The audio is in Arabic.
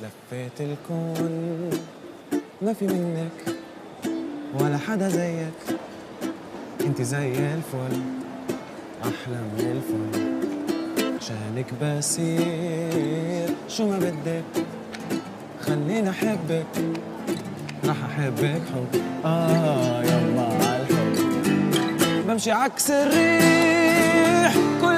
لفيت الكون ما في منك ولا حدا زيك، انت زي الفل احلى من الفل، عشانك بسير شو ما بدك، خليني احبك راح احبك حب يلا عالحب، بمشي عكس الريح كل